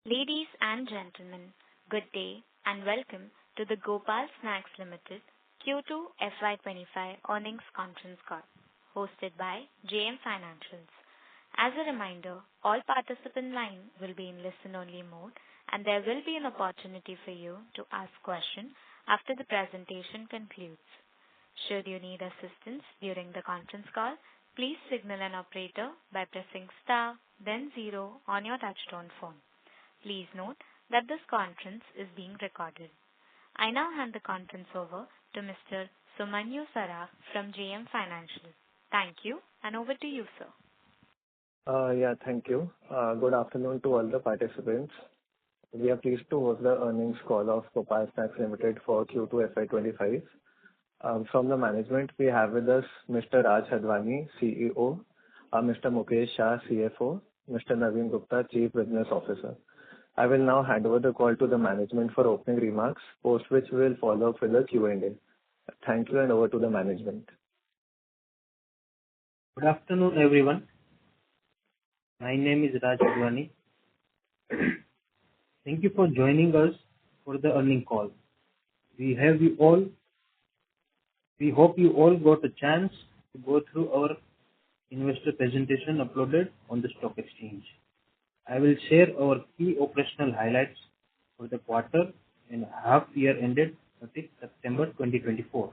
Ladies and gentlemen, good day and welcome to the Gopal Snacks Limited Q2 FY'25 earnings conference call, hosted by JM Financials. As a reminder, all participant lines will be in listen-only mode, and there will be an opportunity for you to ask questions after the presentation concludes. Should you need assistance during the conference call, please signal an operator by pressing star, then zero on your touchtone phone. Please note that this conference is being recorded. I now hand the conference over to Mr. Sumanyu Saraf from JM Financial. Thank you, and over to you, sir. Thank you. Good afternoon to all the participants. We are pleased to host the earnings call of Gopal Snacks Limited for Q2 FY'25. From the management, we have with us Mr. Raj Hadvani, CEO, Mr. Mukesh Shah, CFO, Mr. Naveen Gupta, Chief Business Officer. I will now hand over the call to the management for opening remarks, post which we will follow up with the Q&A. Thank you, and over to the management. Good afternoon, everyone. My name is Raj Hadvani. Thank you for joining us for the earnings call. We hope you all got a chance to go through our investor presentation uploaded on the stock exchange. I will share our key operational highlights for the quarter and half year ended 30 September 2024.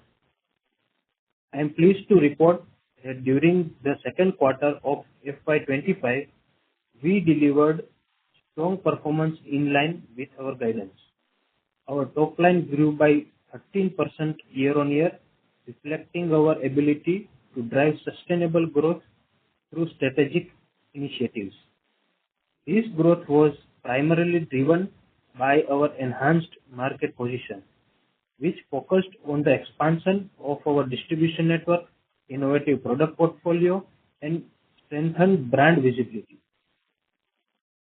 I am pleased to report that during the second quarter of FY'25, we delivered strong performance in line with our guidance. Our top line grew by 13% year-on-year, reflecting our ability to drive sustainable growth through strategic initiatives. This growth was primarily driven by our enhanced market position, which focused on the expansion of our distribution network, innovative product portfolio, and strengthened brand visibility.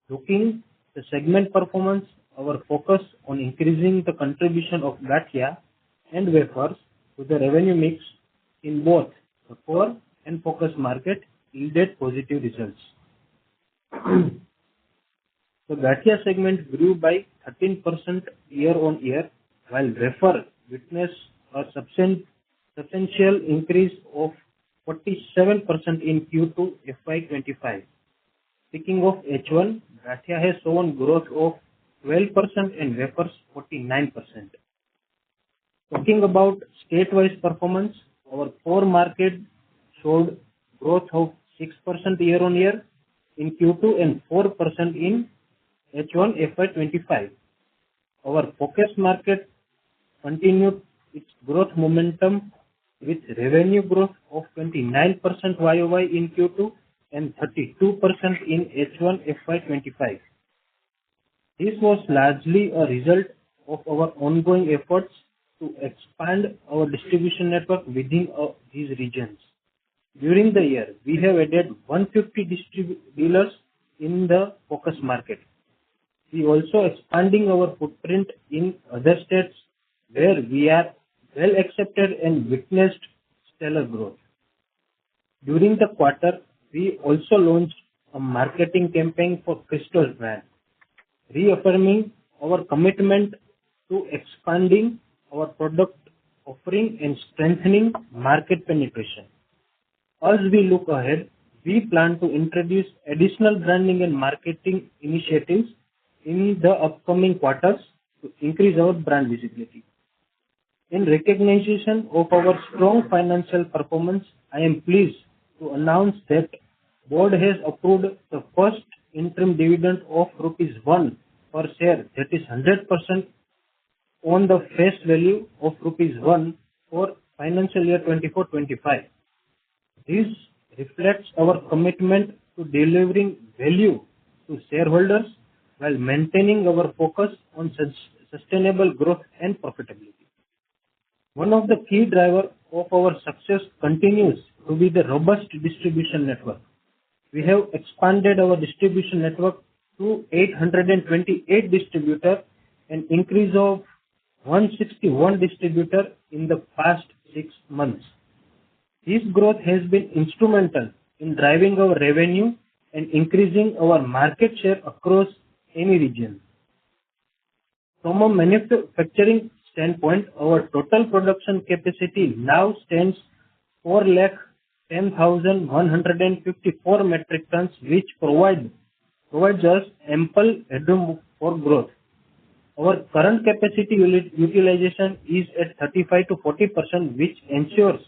Looking at the segment performance, our focus on increasing the contribution of gatia and wafers to the revenue mix in both the core and focus market yielded positive results. The gatia segment grew by 13% year-on-year, while wafer witnessed a substantial increase of 47% in Q2 FY'25. Speaking of H1, gatia has shown growth of 12% and wafers 49%. Talking about state-wise performance, our core market showed growth of 6% year-on-year in Q2 and 4% in H1 FY'25. Our focus market continued its growth momentum with revenue growth of 29% YOY in Q2 and 32% in H1 FY'25. This was largely a result of our ongoing efforts to expand our distribution network within these regions. During the year, we have added 150 dealers in the focus market. We also expanding our footprint in other states where we are well accepted and witnessed stellar growth. During the quarter, we also launched a marketing campaign for Crystal's brand, reaffirming our commitment to expanding our product offering and strengthening market penetration. As we look ahead, we plan to introduce additional branding and marketing initiatives in the upcoming quarters to increase our brand visibility. In recognition of our strong financial performance, I am pleased to announce that Board has approved the first interim dividend of ₹1 per share, that is 100% on the face value of ₹1 for financial year 24-25. This reflects our commitment to delivering value to shareholders while maintaining our focus on sustainable growth and profitability. One of the key drivers of our success continues to be the robust distribution network. We have expanded our distribution network to 828 distributors, an increase of 161 distributors in the past 6 months. This growth has been instrumental in driving our revenue and increasing our market share across any region. From a manufacturing standpoint, our total production capacity now stands 410,154 metric tons, which provides us ample headroom for growth. Our current capacity utilization is at 35 to 40%, which ensures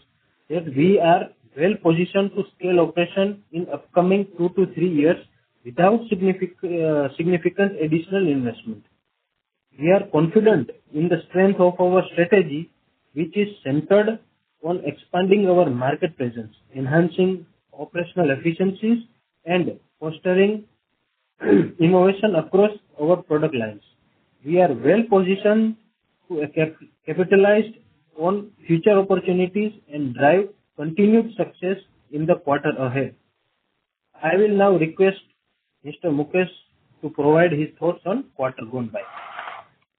that we are well positioned to scale operation in upcoming 2 to 3 years without significant additional investment. We are confident in the strength of our strategy, which is centered on expanding our market presence, enhancing operational efficiencies, and fostering innovation across our product lines. We are well positioned to capitalize on future opportunities and drive continued success in the quarter ahead. I will now request Mr. Mukesh to provide his thoughts on quarter gone by.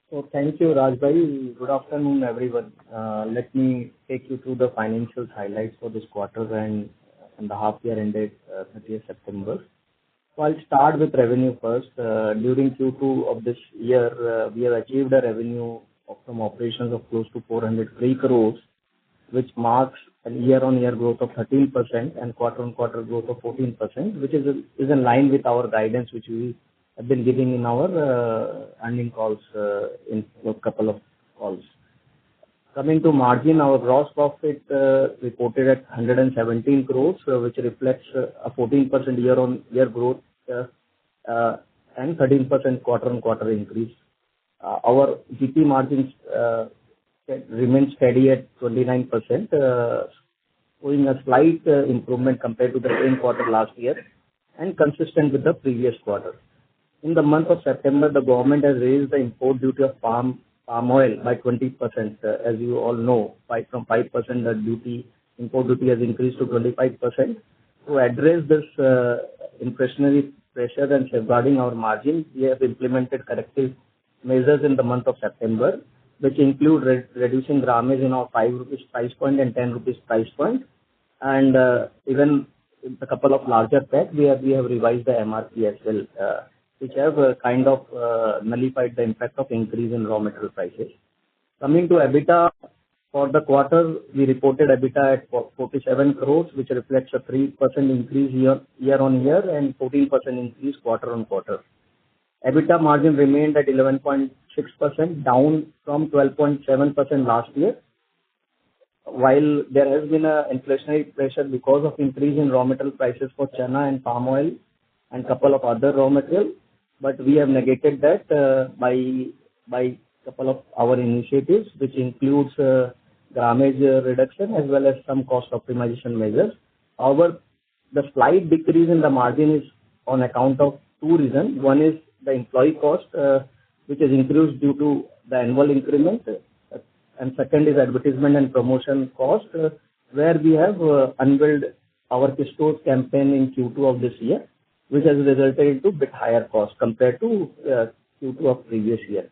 So thank you, Rajbhai. Good afternoon, everyone. Let me take you through the financial highlights for this quarter and the half year ended 30th September. So I'll start with revenue first. During Q2 of this year, we have achieved a revenue from operations of close to 403 crores, which marks a year-on-year growth of 13% and quarter-on-quarter growth of 14%, which is in line with our guidance, which we have been giving in our earning calls in a couple of calls. Coming to margin, our gross profit reported at 117 crores, which reflects a 14% year-on-year growth and 13% quarter-on-quarter increase. Our GP margins remain steady at 29%, showing a slight improvement compared to the same quarter last year and consistent with the previous quarter. In the month of September, the government has raised the import duty of palm oil by 20%. As you all know, from 5% the import duty has increased to 25%. To address this inflationary pressure and safeguarding our margin, we have implemented corrective measures in the month of September, which include reducing grammage in our 5 rupees price point and 10 rupees price point, and even a couple of larger packs, we have revised the MRP as well, which have kind of nullified the impact of increase in raw material prices. Coming to EBITDA, for the quarter, we reported EBITDA at 47 crores, which reflects a 3% increase year-on-year and 14% increase quarter-on-quarter. EBITDA margin remained at 11.6%, down from 12.7% last year. While there has been an inflationary pressure because of increase in raw material prices for chana and palm oil and couple of other raw materials, but we have negated that by couple of our initiatives, which includes grammage reduction as well as some cost optimization measures. However, the slight decrease in the margin is on account of two reasons. One is the employee cost, which is increased due to the annual increment, and second is advertisement and promotion cost, where we have unveiled our Pistos campaign in Q2 of this year, which has resulted into a bit higher cost compared to Q2 of previous year.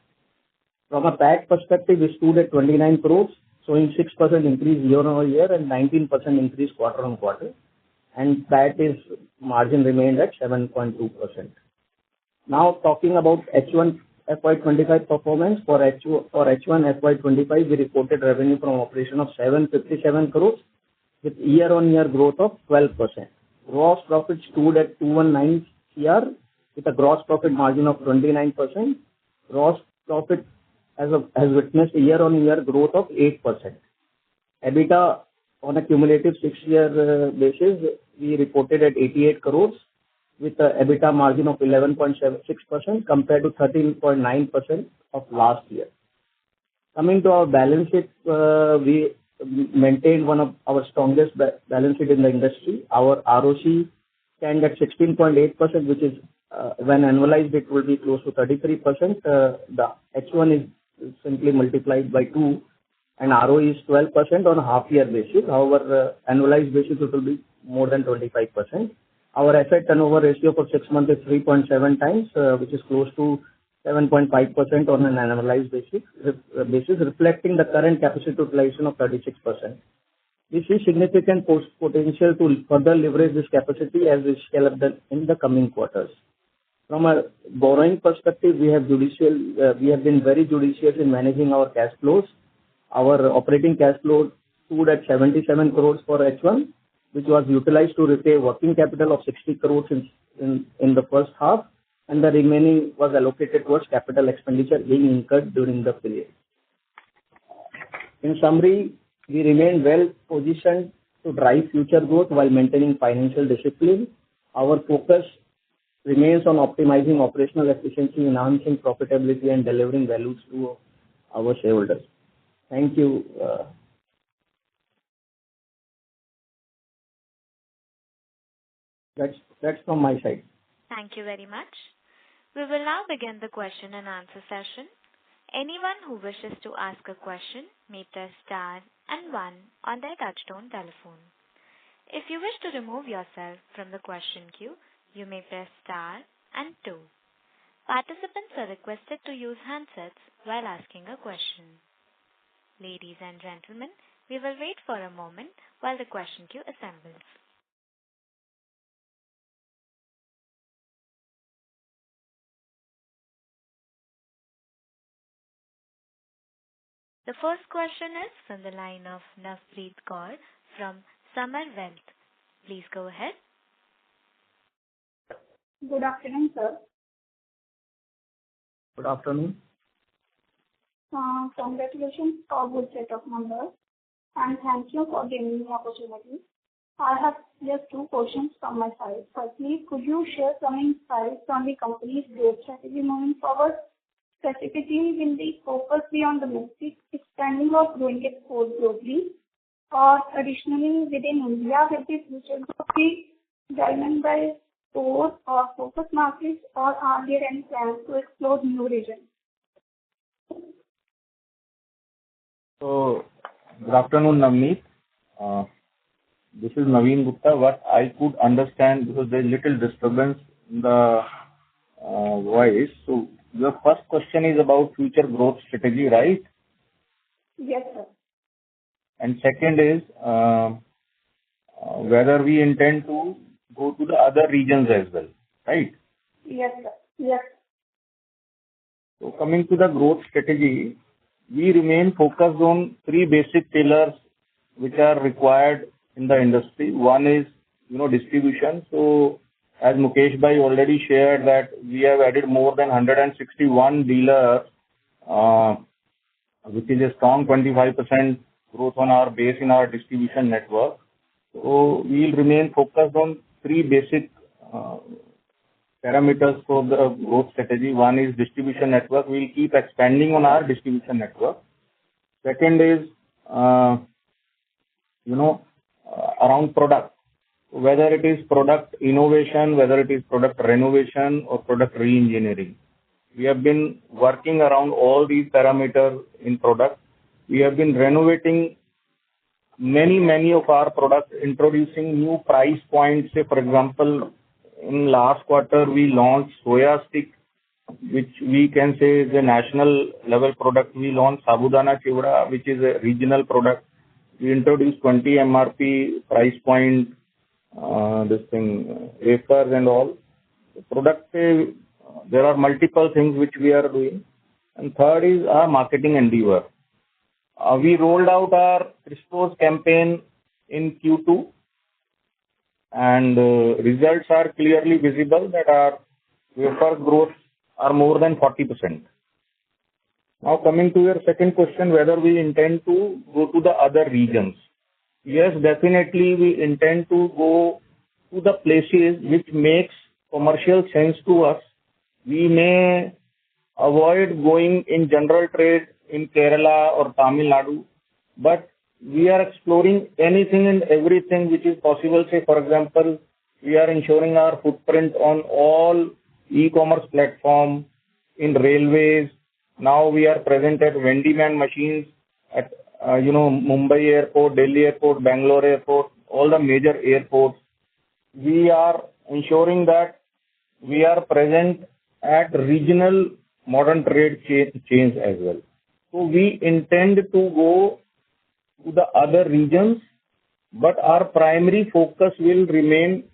From a PAT perspective, we stood at 29 crores, showing 6% increase year-over-year and 19% increase quarter-on-quarter, and PAT margin remained at 7.2%. Now talking about H1 FY'25 performance, for H1 FY'25, we reported revenue from operation of 757 crores with year-on-year growth of 12%. Gross profit stood at 219 CR with a gross profit margin of 29%. Gross profit has witnessed a year-on-year growth of 8%. EBITDA on a cumulative 6-year basis, we reported at 88 crores with a EBITDA margin of 11.6% compared to 13.9% of last year. Coming to our balance sheet, we maintained one of our strongest balance sheet in the industry. Our ROC stands at 16.8%, which is when annualized it will be close to 33%. The H1 is simply multiplied by 2, and ROE is 12% on a half-year basis. However, annualized basis it will be more than 25%. Our asset turnover ratio for 6 months is 3.7 times, which is close to 7.5% on an annualized basis, reflecting the current capacity utilization of 36%. We see significant potential to further leverage this capacity as we scale up in the coming quarters. From a borrowing perspective, we have been very judicious in managing our cash flows. Our operating cash flow stood at 77 crores for H1, which was utilized to repay working capital of 60 crores in the first half, and the remaining was allocated towards capital expenditure being incurred during the period. In summary, we remain well positioned to drive future growth while maintaining financial discipline. Our focus remains on optimizing operational efficiency, enhancing profitability, and delivering values to our shareholders. Thank you. That's from my side. Thank you very much. We will now begin the question and answer session. Anyone who wishes to ask a question may press star and 1 on their touchtone telephone. If you wish to remove yourself from the question queue, you may press star and 2. Participants are requested to use handsets while asking a question. Ladies and gentlemen, we will wait for a moment while the question queue assembles. The first question is from the line of Navpreet Kaur from Summer Wealth. Please go ahead. Good afternoon, sir. Good afternoon. Congratulations for good set of numbers, and thank you for giving me opportunity. I have just 2 questions from my side. Firstly, could you share some insights on the company's growth strategy moving forward? Specifically, will the focus be on domestic expanding or growing export globally? Or additionally, within India, will the future growth be driven by core or focus markets, or are there any plans to explore new regions? So, good afternoon, Navneet. This is Naveen Gupta. What I could understand, because there is little disturbance in the voice. So, your first question is about future growth strategy, right? Yes, sir. And second is whether we intend to go to the other regions as well, right? Yes, sir. Yes. So, coming to the growth strategy, we remain focused on 3 basic pillars which are required in the industry. One is, distribution. So, as Mukesh Bhai already shared that we have added more than 161 dealers, which is a strong 25% growth on our base in our distribution network. So, we will remain focused on 3 basic parameters for the growth strategy. One is distribution network. We will keep expanding on our distribution network. Second is, around product. Whether it is product innovation, whether it is product renovation or product re-engineering. We have been working around all these parameters in product. We have been renovating many of our products, introducing new price points. Say, for example, in last quarter, we launched soya stick, which we can say is a national level product. We launched Sabudana Chivda, which is a regional product. We introduced 20 MRP price point, wafers and all. Product, there are multiple things which we are doing. And third is our marketing endeavor. We rolled out our Christos campaign in Q2, and results are clearly visible that our wafer growth are more than 40%. Now coming to your second question, whether we intend to go to the other regions. Yes, definitely we intend to go to the places which makes commercial sense to us. We may avoid going in general trade in Kerala or Tamil Nadu, but we are exploring anything and everything which is possible. Say, for example, we are ensuring our footprint on all e-commerce platforms in railways. Now we are present at Vendyman machines at Mumbai Airport, Delhi Airport, Bangalore Airport, all the major airports. We are ensuring that we are present at regional modern trade chains as well. So we intend to go to the other regions, but our primary focus will remain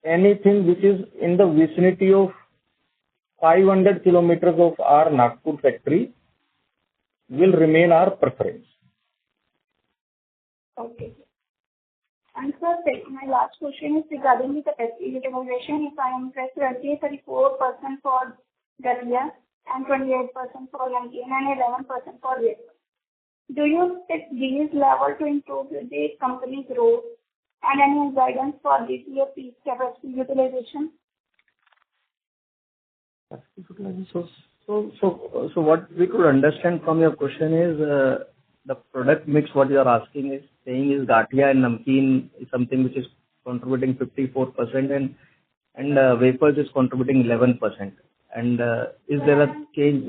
anything which is in the vicinity of 500 kilometers of our Nagpur factory will remain our preference. Okay. And sir, my last question is regarding the capacity utilization. If I am correct, 34% for Gallia and 28% for Yankee and 11% for West. Do you expect these levels to improve the company's growth and any guidance for this year peak capacity utilization? So what we could understand from your question is the product mix. What you are asking is saying is Gatia and Namkeen is something which is contributing 54% and wafers is contributing 11%. And is there a change?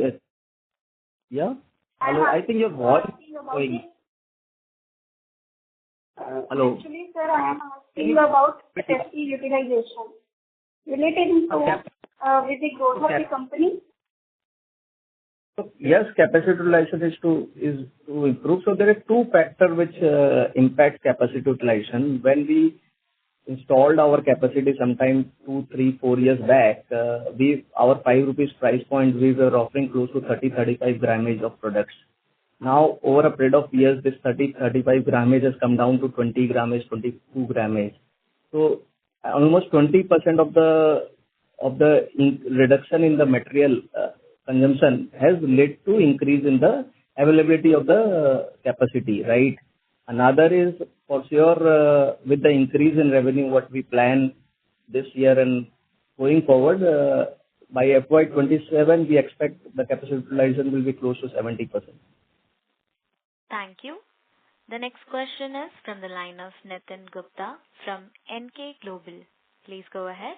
Yeah. Hello. I think your voice is going. Hello. Actually, sir, I am asking about capacity utilization related to with the growth of the company. Yes, capacity utilization is to improve. So there are two factors which impact capacity utilization. When we installed our capacity sometime 2, 3, 4 years back, our 5 rupees price point, we were offering close to 30-35 grammage of products. Now, over a period of years, this 30-35 grammage has come down to 20 grammage, 22 grammage. So almost 20% of the reduction in the material consumption has led to increase in the availability of the capacity, right? Another is for sure with the increase in revenue what we plan this year and going forward by FY'27 we expect the capacity utilization will be close to 70%. Thank you. The next question is from the line of Nitin Gupta from NK Global. Please go ahead.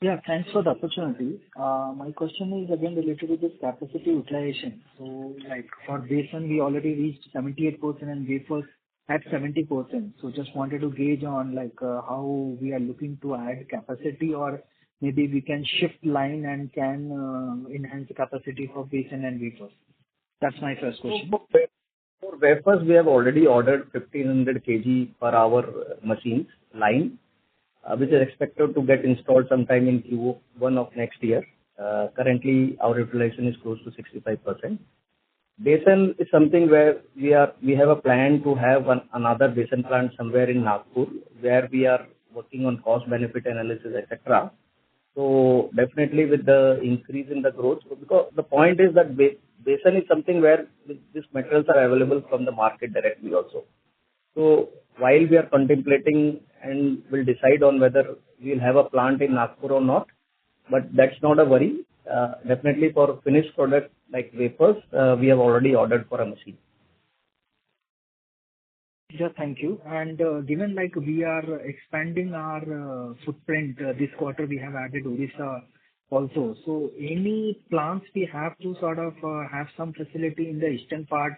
Yeah, thanks for the opportunity. My question is again related to this capacity utilization. So, like for basin, we already reached 78% and wafers at 70%. So, just wanted to gauge on like how we are looking to add capacity, or maybe we can shift line and can enhance the capacity for basin and wafers. That's my first question. For wafers, we have already ordered 1500 kg per hour machines line, which is expected to get installed sometime in Q1 of next year. Currently, our utilization is close to 65%. Basin is something where we have a plan to have another basin plant somewhere in Nagpur, where we are working on cost benefit analysis, etc. So definitely with the increase in the growth, because the point is that basin is something where these materials are available from the market directly also. So while we are contemplating and will decide on whether we'll have a plant in Nagpur or not, but that's not a worry. Definitely for finished product like wafers, we have already ordered for a machine. Yeah, thank you. And given like we are expanding our footprint this quarter, we have added Odisha also. So any plans we have to sort of have some facility in the eastern part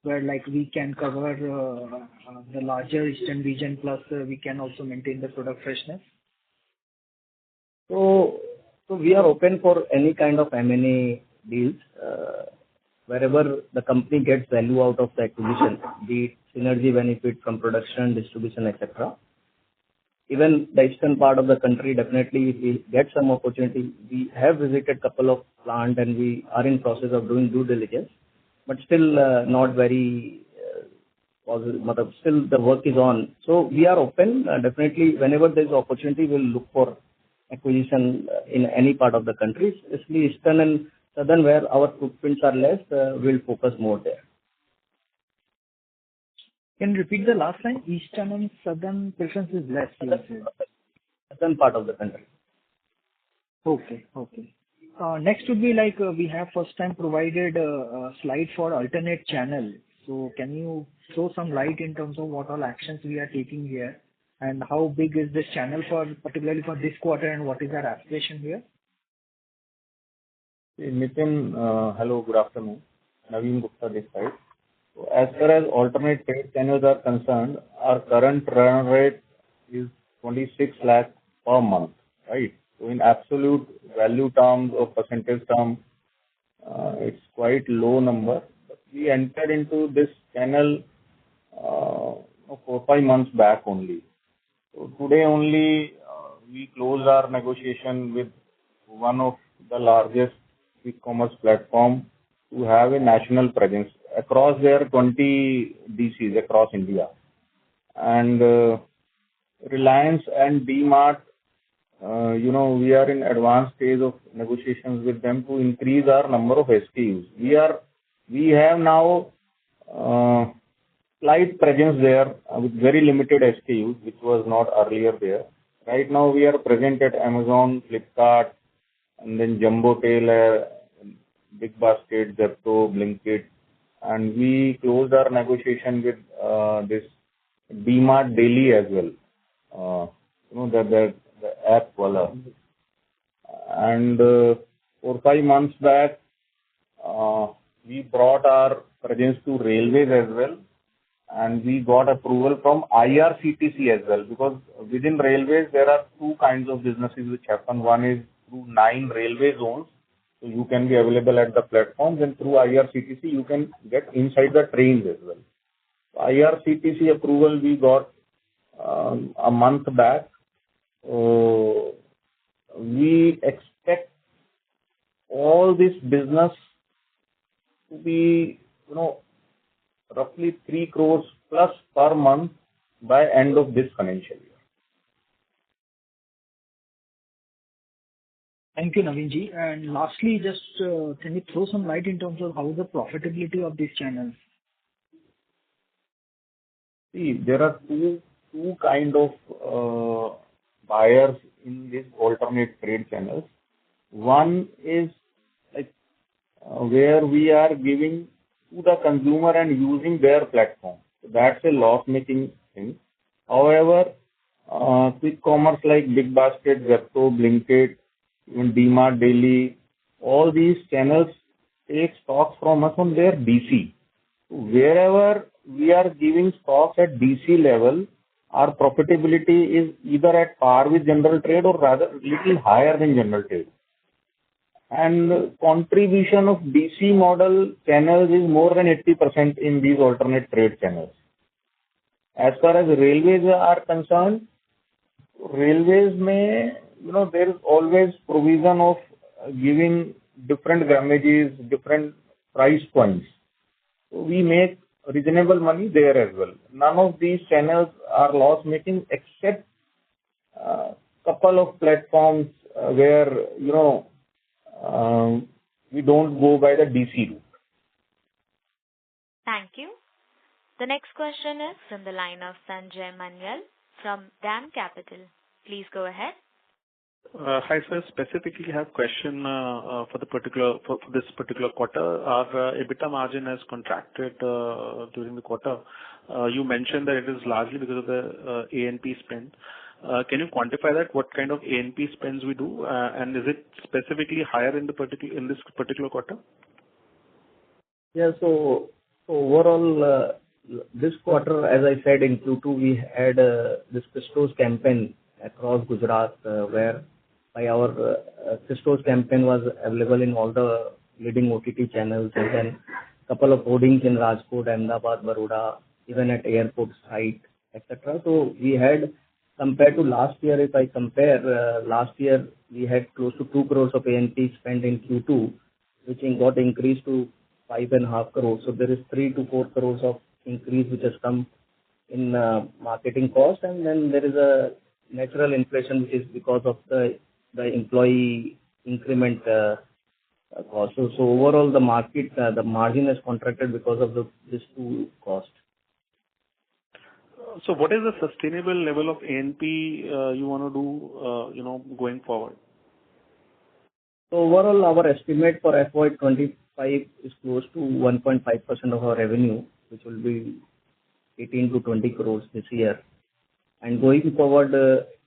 where like we can cover the larger eastern region, plus we can also maintain the product freshness? So we are open for any kind of M&A deals. Wherever the company gets value out of the acquisition, be it synergy benefit from production, distribution, etc. Even the eastern part of the country, definitely if we get some opportunity, we have visited a couple of plants and we are in process of doing due diligence, but still not very positive. Still the work is on. So we are open. Definitely whenever there is opportunity, we'll look for acquisition in any part of the country, especially eastern and southern where our footprints are less, we'll focus more there. Can you repeat the last line? Eastern and southern preference is less, you said. Southern part of the country. Okay. Next would be like we have first time provided a slide for alternate channel. So can you throw some light in terms of what all actions we are taking here and how big is this channel for particularly for this quarter and what is our aspiration here? Nitin, hello, good afternoon. Naveen Gupta this side. So as far as alternate trade channels are concerned, our current run rate is 26 lakh per month, right? So in absolute value terms or percentage terms, it's quite low number. But we entered into this channel 4-5 months back only. So today only we closed our negotiation with one of the largest quick commerce platform to have a national presence across their 20 DCs across India. And Reliance and DMart, we are in advanced stage of negotiations with them to increase our number of SKUs. We have now slight presence there with very limited SKUs, which was not earlier there. Right now we are present at Amazon, Flipkart, and then Jumbo Tail, Big Basket, Zepto, Blinkit, and we closed our negotiation with this DMart Daily as well. The app wala. And 4-5 months back, we brought our presence to railways as well, and we got approval from IRCTC as well, because within railways there are two kinds of businesses which happen. One is through 9 railway zones, so you can be available at the platforms, and through IRCTC you can get inside the trains as well. IRCTC approval we got a month back. We expect all this business to be, roughly 3 crores plus per month by end of this financial year. Thank you, Naveen-ji. And lastly, just can you throw some light in terms of how is the profitability of these channels? See, there are two kind of buyers in these alternate trade channels. One is like where we are giving to the consumer and using their platform. So that's a loss-making thing. However, quick commerce like Big Basket, Zepto, Blinkit, even DMart Daily, all these channels take stocks from us on their DC. Wherever we are giving stocks at DC level, our profitability is either at par with general trade or rather little higher than general trade. And contribution of DC model channels is more than 80% in these alternate trade channels. As far as railways are concerned, railways there is always provision of giving different grammages, different price points. So we make reasonable money there as well. None of these channels are loss making except couple of platforms where we don't go by the DC route. Thank you. The next question is from the line of Sanjay Manyal from DAM Capital. Please go ahead. Hi, sir. Specifically, I have a question for this particular quarter. Our EBITDA margin has contracted during the quarter. You mentioned that it is largely because of the A&P spend. Can you quantify that? What kind of A&P spends we do, and is it specifically higher in this particular quarter? Yeah. So overall, this quarter, as I said in Q2, we had this Christos campaign across Gujarat, where by our Christos campaign was available in all the leading OTT channels, and then a couple of hoardings in Rajkot, Ahmedabad, Baroda, even at airport site, etc. So we had, compared to last year, if I compare, last year we had close to 2 crores of A&P spent in Q2, which got increased to 5.5 crores. So there is 3 to 4 crores of increase which has come in marketing cost, and then there is a natural inflation which is because of the employee increment cost. So overall the margin has contracted because of these two costs. So what is the sustainable level of A&P you want to do, going forward? So overall, our estimate for FY'25 is close to 1.5% of our revenue, which will be 18 to 20 crores this year. And going forward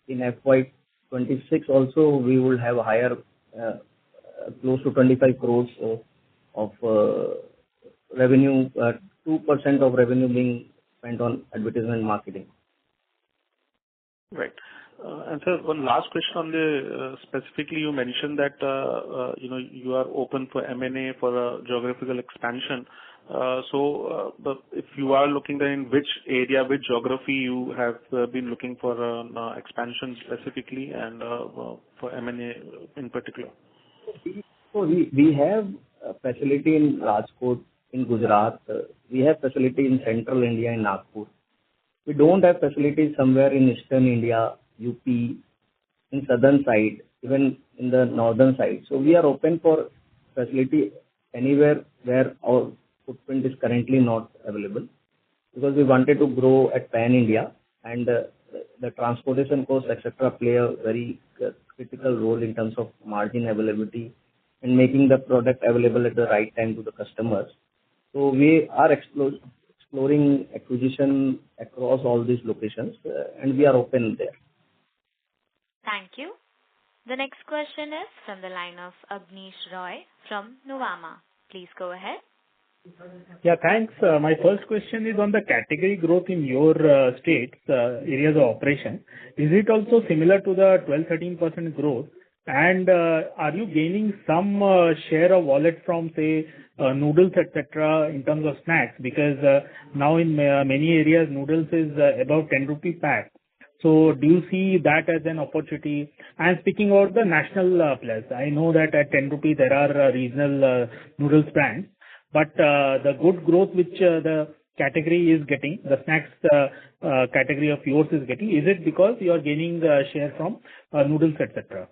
in FY'26 also, we will have a higher, close to 25 crores of revenue, 2% of revenue being spent on advertisement marketing. Right. And sir, one last question on the specifically you mentioned that you are open for M&A for a geographical expansion. If you are looking then in which area, which geography you have been looking for expansion specifically and for M&A in particular? So we have a facility in Rajkot in Gujarat. We have facility in central India in Nagpur. We don't have facilities somewhere in eastern India, UP, in southern side, even in the northern side. So we are open for facility anywhere where our footprint is currently not available, because we wanted to grow at pan India, and the transportation costs, etc., play a very critical role in terms of margin availability and making the product available at the right time to the customers. So we are exploring acquisition across all these locations, and we are open there. Thank you. The next question is from the line of Abneesh Roy from Nuvama. Please go ahead. Yeah, thanks. My first question is on the category growth in your states, areas of operation. Is it also similar to the 12-13% growth? And are you gaining some share of wallet from, say, noodles, etc., in terms of snacks? Because now in many areas, noodles is above 10 rupee pack. So do you see that as an opportunity? And speaking about the national players, I know that at 10 rupee there are regional noodles brands, but the good growth which the category is getting, the snacks category of yours is getting, is it because you are gaining share from noodles, etc.?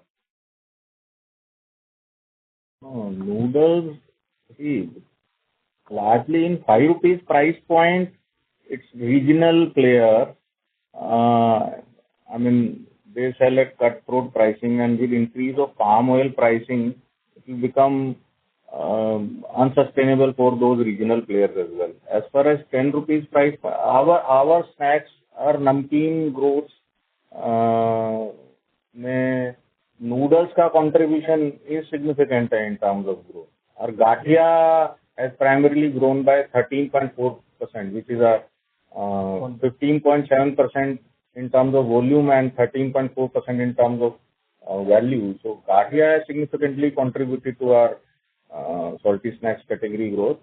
Noodles, see, largely in 5 rupees price point, it's regional player. They sell at cutthroat pricing, and with increase of palm oil pricing, it will become unsustainable for those regional players as well. As far as 10 rupees price, our snacks, our namkeen growth, noodles ka contribution is significant in terms of growth. Our gathia has primarily grown by 13.4%, which is a 15.7% in terms of volume and 13.4% in terms of value. So gathia has significantly contributed to our salty snacks category growth,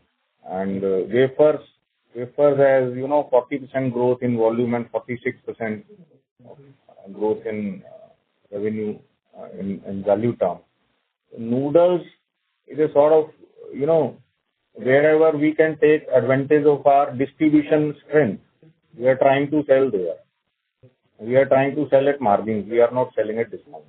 and wafers has 40% growth in volume and 46% growth in revenue in value terms. Noodles is a sort of wherever we can take advantage of our distribution strength, we are trying to sell there. We are trying to sell at margins. We are not selling at discount.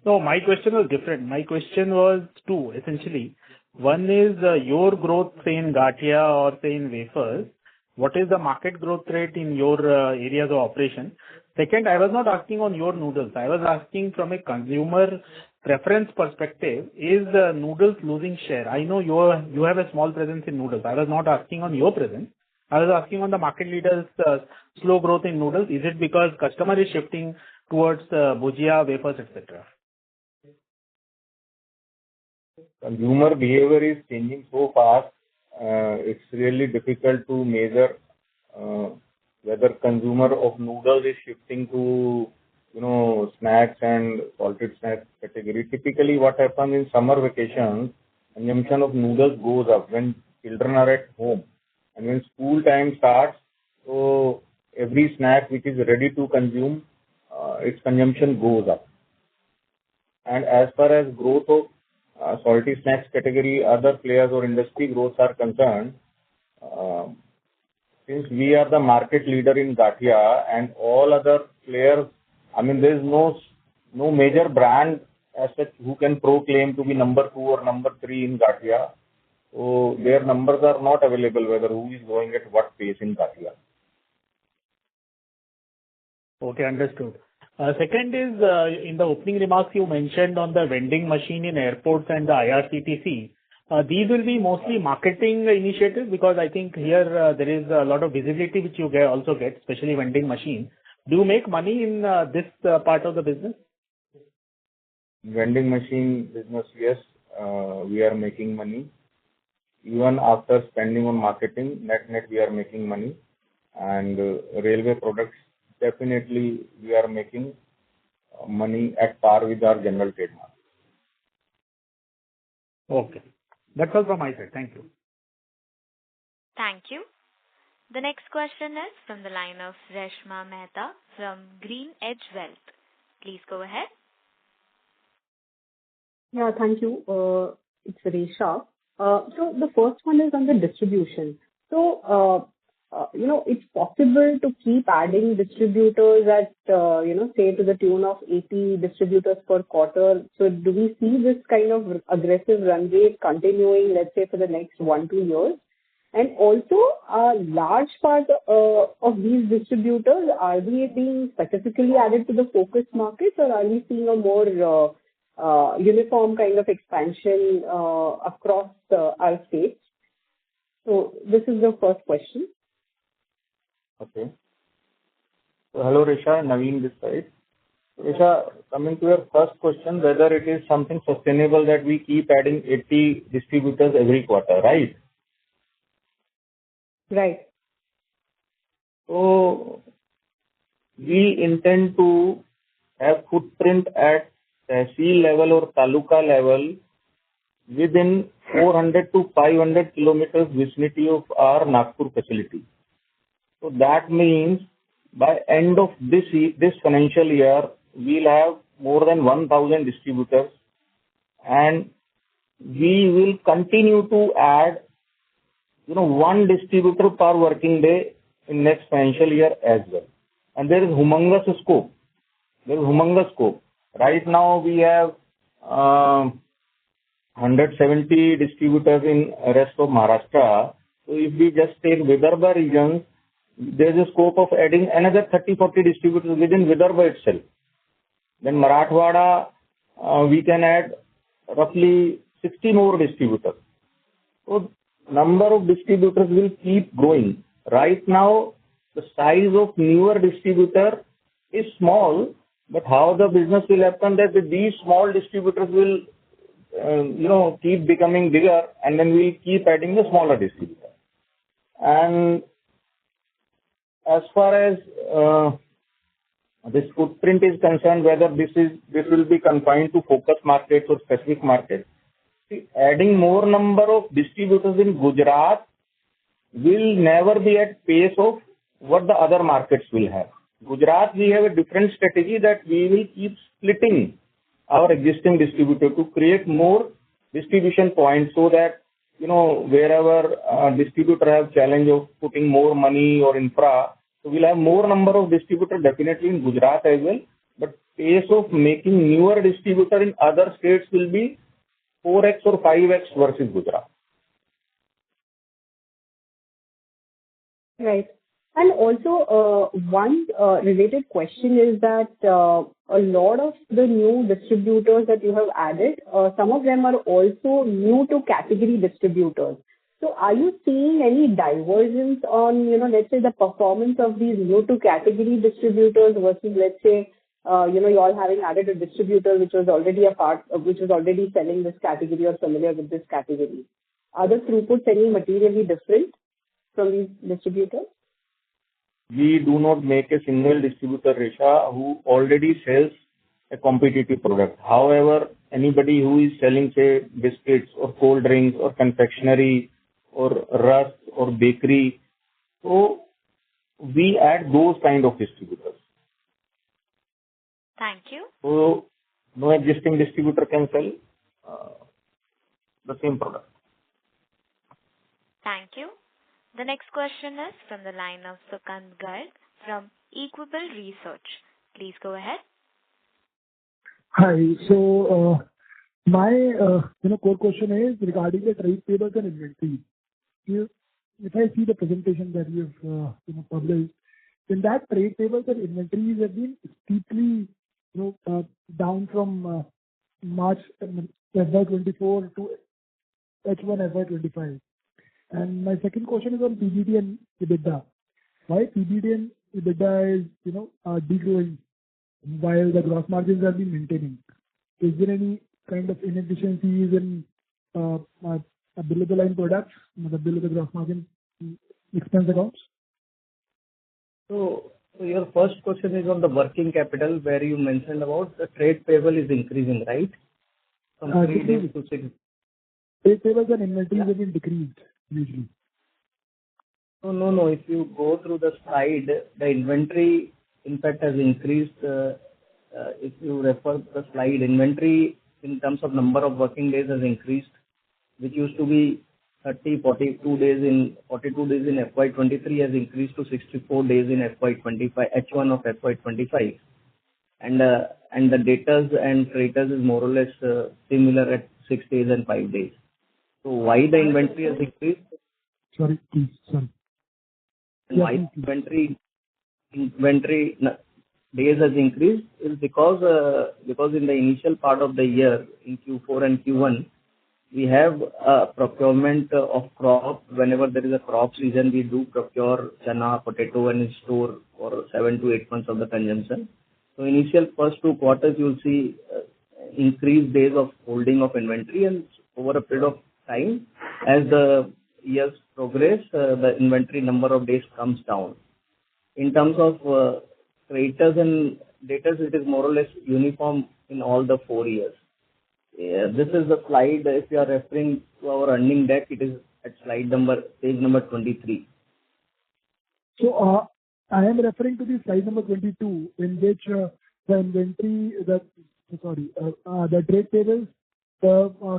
No, my question was different. My question was two, essentially. One is your growth, say in gathia or say in wafers. What is the market growth rate in your areas of operation? Second, I was not asking on your noodles. I was asking from a consumer preference perspective, is noodles losing share? I know you have a small presence in noodles. I was not asking on your presence. I was asking on the market leaders' slow growth in noodles. Is it because customer is shifting towards bhujia, wafers, etc.? Consumer behavior is changing so fast. It's really difficult to measure whether consumer of noodles is shifting to snacks and salted snacks category. Typically, what happens in summer vacations, consumption of noodles goes up when children are at home, and when school time starts, so every snack which is ready to consume, its consumption goes up. And as far as growth of salty snacks category, other players or industry growths are concerned, since we are the market leader in gathia and all other players, there is no major brand as such who can proclaim to be number 2 or number 3 in gathia. So their numbers are not available, whether who is going at what pace in gathia. Okay, understood. Second is, in the opening remarks you mentioned on the vending machine in airports and the IRCTC. These will be mostly marketing initiatives, because I think here there is a lot of visibility which you also get, especially vending machine. Do you make money in this part of the business? Vending machine business, yes, we are making money. Even after spending on marketing, net we are making money. And railway products, definitely we are making money at par with our general trade market. Okay. That's all from my side. Thank you. Thank you. The next question is from the line of Reshma Mehta from Green Edge Wealth. Please go ahead. Yeah, thank you. It's Resha. So the first one is on the distribution. So, it's possible to keep adding distributors at, say to the tune of 80 distributors per quarter. So do we see this kind of aggressive run rate continuing, let's say, for the next 1-2 years? And also, a large part of these distributors, are they being specifically added to the focus markets, or are we seeing a more uniform kind of expansion across our states? So this is the first question. Okay. So hello, Risha. Naveen this side. Risha, coming to your first question, whether it is something sustainable that we keep adding 80 distributors every quarter, right? Right. So we intend to have footprint at Tehsil level or Taluka level within 400 to 500 kilometers vicinity of our Nagpur facility. So that means by end of this financial year, we'll have more than 1,000 distributors, and we will continue to add, one distributor per working day in next financial year as well. And there is humongous scope. Right now we have 170 distributors in rest of Maharashtra. So if we just take Vidarbha regions, there is a scope of adding another 30-40 distributors within Vidarbha itself. Then Marathwada, we can add roughly 60 more distributors. So number of distributors will keep growing. Right now, the size of newer distributor is small, but how the business will happen that these small distributors will, keep becoming bigger, and then we'll keep adding the smaller distributor. And as far as this footprint is concerned, whether this will be confined to focus markets or specific markets, adding more number of distributors in Gujarat will never be at pace of what the other markets will have. Gujarat, we have a different strategy that we will keep splitting our existing distributor to create more distribution points so that, wherever a distributor have challenge of putting more money or infra, so we'll have more number of distributors definitely in Gujarat as well. But pace of making newer distributor in other states will be 4x or 5x versus Gujarat. Right. And also, one related question is that a lot of the new distributors that you have added, some of them are also new to category distributors. So are you seeing any divergence on, let's say the performance of these new to category distributors versus, let's say, you all having added a distributor which was already selling this category or familiar with this category? Are the throughputs any materially different from these distributors? We do not make a single distributor, Risha, who already sells a competitive product. However, anybody who is selling, say, biscuits or cold drinks or confectionery or rusk or bakery, so we add those kind of distributors. Thank you. So no existing distributor can sell the same product. Thank you. The next question is from the line of Sukant Garg from Equable Research. Please go ahead. Hi. So my core question is regarding the trade payables and inventory. If I see the presentation that you've published, in that trade payables and inventories have been steeply down from March FY'24 to H1 FY'25. And my second question is on PBT and EBITDA. Why PBT and EBITDA is degrowing while the gross margins have been maintaining? Is there any kind of inefficiencies in below the line products, below the gross margin expense accounts? So your first question is on the working capital, where you mentioned about the trade payable is increasing, right? From 3 days to 6. Trade payables and inventories have been decreased usually. No. If you go through the slide, the inventory, in fact, has increased. If you refer to the slide, inventory in terms of number of working days has increased, which used to be 42 days in FY'23 has increased to 64 days in FY'25, H1 of FY'25. And the debtors and creditors is more or less similar at 6 days and 5 days. So why the inventory has increased? Sorry, please. Sorry. Why inventory days has increased is because in the initial part of the year, in Q4 and Q1, we have procurement of crop. Whenever there is a crop season, we do procure chana, potato, and store for 7 to 8 months of the consumption. So initial first 2 quarters, you'll see increased days of holding of inventory, and over a period of time, as the years progress, the inventory number of days comes down. In terms of creditors and debtors, it is more or less uniform in all the 4 years. This is the slide. If you are referring to our earning deck, it is at page number 23. So I am referring to the slide number 22, in which the inventory, the trade payables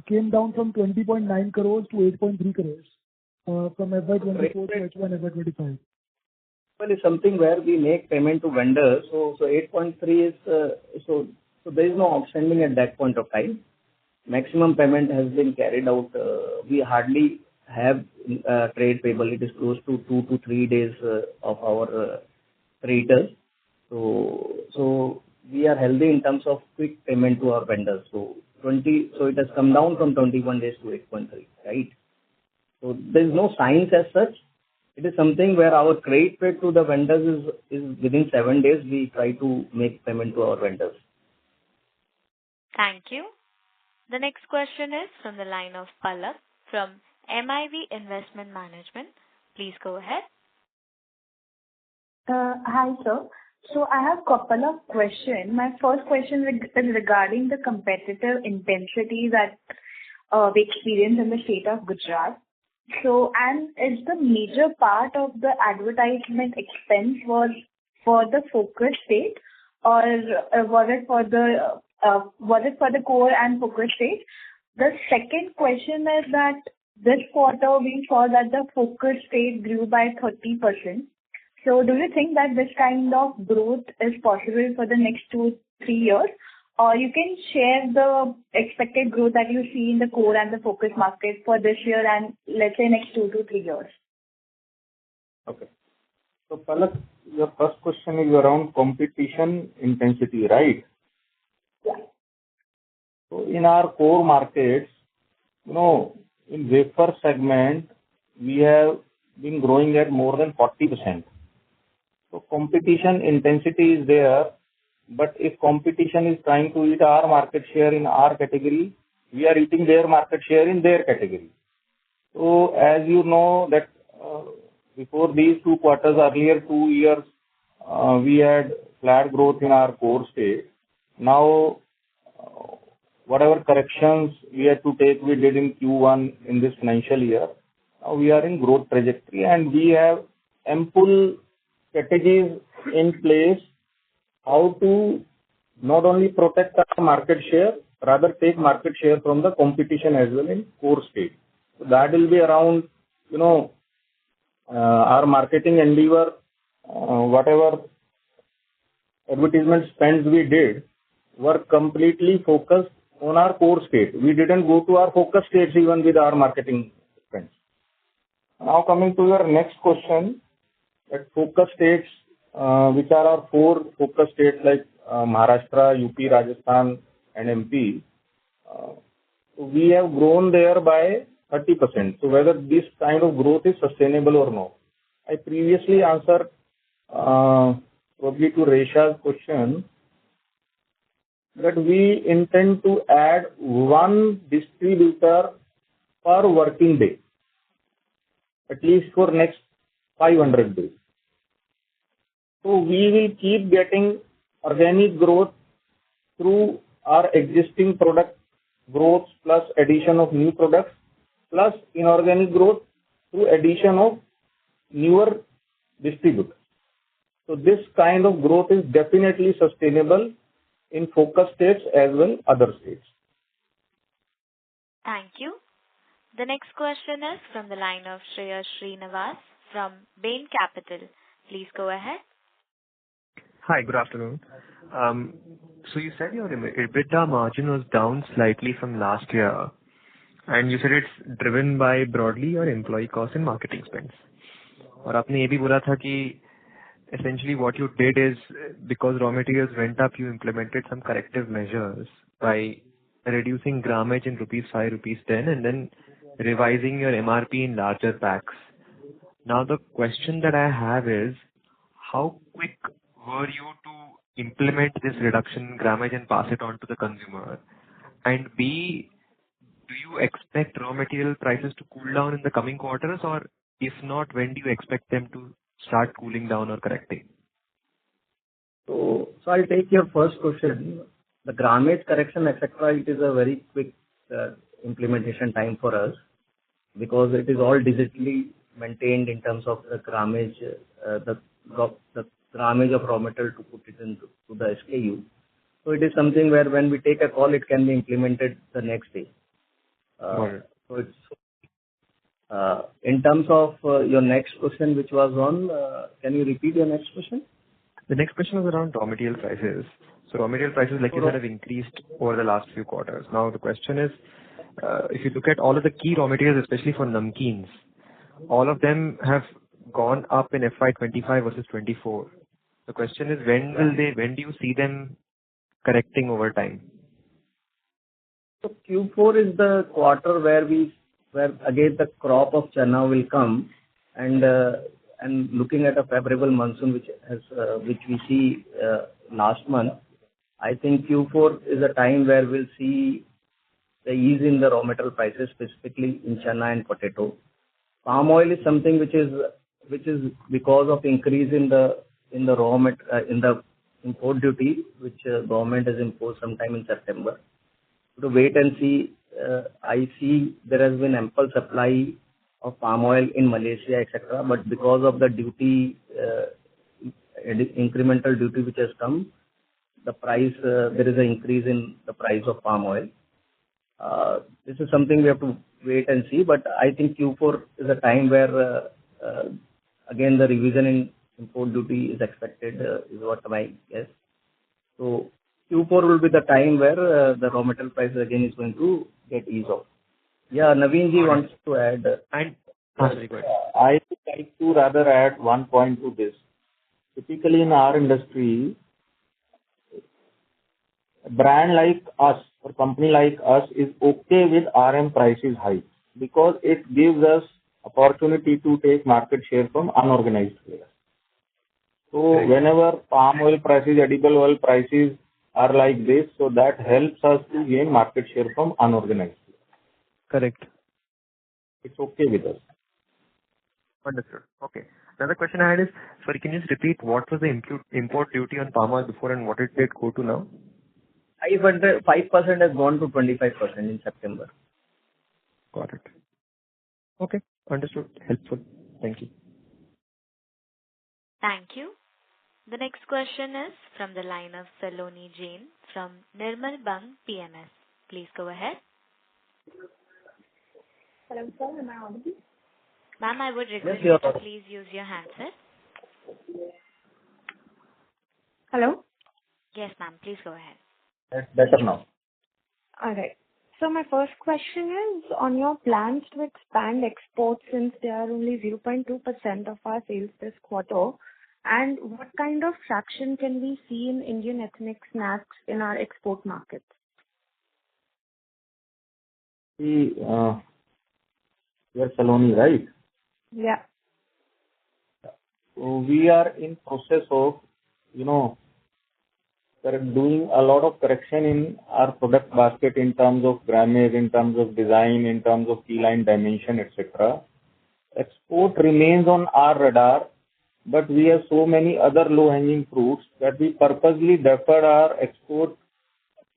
came down from 20.9 crores to 8.3 crores from FY'24 to H1 FY'25. Well, it's something where we make payment to vendors. So 8.3 is so there is no outstanding at that point of time. Maximum payment has been carried out. We hardly have trade payable. It is close to 2 to 3 days of our creditors. So we are healthy in terms of quick payment to our vendors. So it has come down from 21 days to 8.3, right? So there is no science as such. It is something where our credit pay to the vendors is within 7 days. We try to make payment to our vendors. Thank you. The next question is from the line of Palak from MIV Investment Management. Please go ahead. Hi, sir. So I have a couple of questions. My first question is regarding the competitive intensity that we experience in the state of Gujarat. So, and is the major part of the advertisement expense was for the focus state, or was it for the core and focus state? The second question is that this quarter we saw that the focus state grew by 30%. So do you think that this kind of growth is possible for the next 2-3 years? Or you can share the expected growth that you see in the core and the focus market for this year and let's say next 2 to 3 years. Okay. So Palak, your first question is around competition intensity, right? Yeah. So in our core markets, in wafer segment, we have been growing at more than 40%. So competition intensity is there. But if competition is trying to eat our market share in our category, we are eating their market share in their category. So as you know that before these 2 quarters, earlier 2 years, we had flat growth in our core state. Now, whatever corrections we had to take, we did in Q1 in this financial year. Now we are in growth trajectory and we have ample strategies in place how to not only protect our market share, rather take market share from the competition as well in core state. So that will be around, our marketing endeavor, whatever advertisement spends we did were completely focused on our core state. We didn't go to our focus states even with our marketing spends. Now coming to your next question, that focus states, which are our 4 focus states like Maharashtra, UP, Rajasthan and MP. We have grown there by 30%. So whether this kind of growth is sustainable or not. I previously answered probably to Resha's question that we intend to add 1 distributor per working day, at least for next 500 days. So we will keep getting organic growth through our existing product growth plus addition of new products plus inorganic growth through addition of newer distributors. So this kind of growth is definitely sustainable in focus states as well other states. Thank you. The next question is from the line of Shreya Srinivas from Bain Capital. Please go ahead. Hi, good afternoon. So you said your EBITDA margin was down slightly from last year, and you said it's driven by broadly your employee costs and marketing spends. और आपने ये भी बोला था कि essentially what you did is because raw materials went up, you implemented some corrective measures by reducing grammage in rupees 5, rupees 10, and then revising your MRP in larger packs. Now the question that I have is, how quick were you to implement this reduction in grammage and pass it on to the consumer? And B, do you expect raw material prices to cool down in the coming quarters, or if not, when do you expect them to start cooling down or correcting? So I'll take your first question. The grammage correction, etc., it is a very quick implementation time for us because it is all digitally maintained in terms of the grammage, the grammage of raw material to put it into the SKU. So it is something where when we take a call, it can be implemented the next day. So it's in terms of your next question, which was on, can you repeat your next question? The next question was around raw material prices. So raw material prices, like you said, have increased over the last few quarters. Now the question is, if you look at all of the key raw materials, especially for namkeens, all of them have gone up in FY'25 versus 24. The question is, when do you see them correcting over time? So Q4 is the quarter where again the crop of chana will come, and looking at a favorable monsoon which we see last month, I think Q4 is a time where we'll see the ease in the raw material prices, specifically in chana and potato. Palm oil is something which is because of increase in the in the import duty, which government has imposed sometime in September. To wait and see, I see there has been ample supply of palm oil in Malaysia, etc. But because of the duty, incremental duty which has come, the price there is an increase in the price of palm oil. This is something we have to wait and see. But I think Q4 is a time where again the revision in import duty is expected, is what my guess. So Q4 will be the time where the raw material prices again is going to get ease off. Yeah, Naveen ji wants to add. I would like to rather add one point to this. Typically in our industry, a brand like us or company like us is okay with RM prices high because it gives us opportunity to take market share from unorganized players. So whenever palm oil prices, edible oil prices are like this, so that helps us to gain market share from unorganized players. Correct. It's okay with us. Understood. Okay. Another question I had is, sorry, can you just repeat what was the import duty on palm oil before and what it did go to now? 5% has gone to 25% in September. Got it. Okay. Understood. Helpful. Thank you. Thank you. The next question is from the line of Saloni Jain from Nirmal Bang PMS. Please go ahead. Hello, sir. Am I audible? Ma'am, I would request you to please use your handset. Hello? Yes, ma'am. Please go ahead. That's better now. All right. So my first question is on your plans to expand exports since they are only 0.2% of our sales this quarter. And what kind of traction can we see in Indian ethnic snacks in our export markets? See, you're Saloni, right? Yeah. So we are in process of, we're doing a lot of correction in our product basket in terms of grammage, in terms of design, in terms of key line dimension, etc. Export remains on our radar, but we have so many other low-hanging fruits that we purposely deferred our export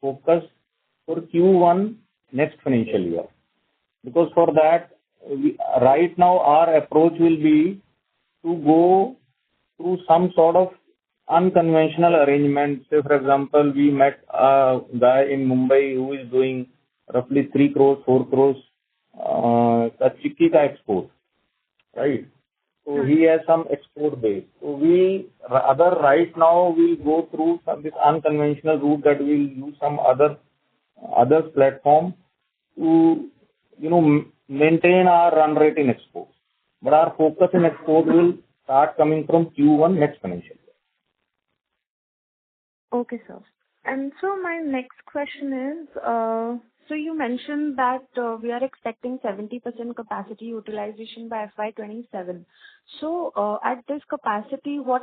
focus for Q1 next financial year. Because for that, right now our approach will be to go through some sort of unconventional arrangement. Say, for example, we met a guy in Mumbai who is doing roughly 3 crores, 4 crores, the chikki ka export, right? So he has some export base. So we other right now we go through this unconventional route that we will use some other platform to maintain our run rate in exports. But our focus in export will start coming from Q1 next financial year. Okay, sir. And so my next question is, so you mentioned that we are expecting 70% capacity utilization by FY'27. So at this capacity, what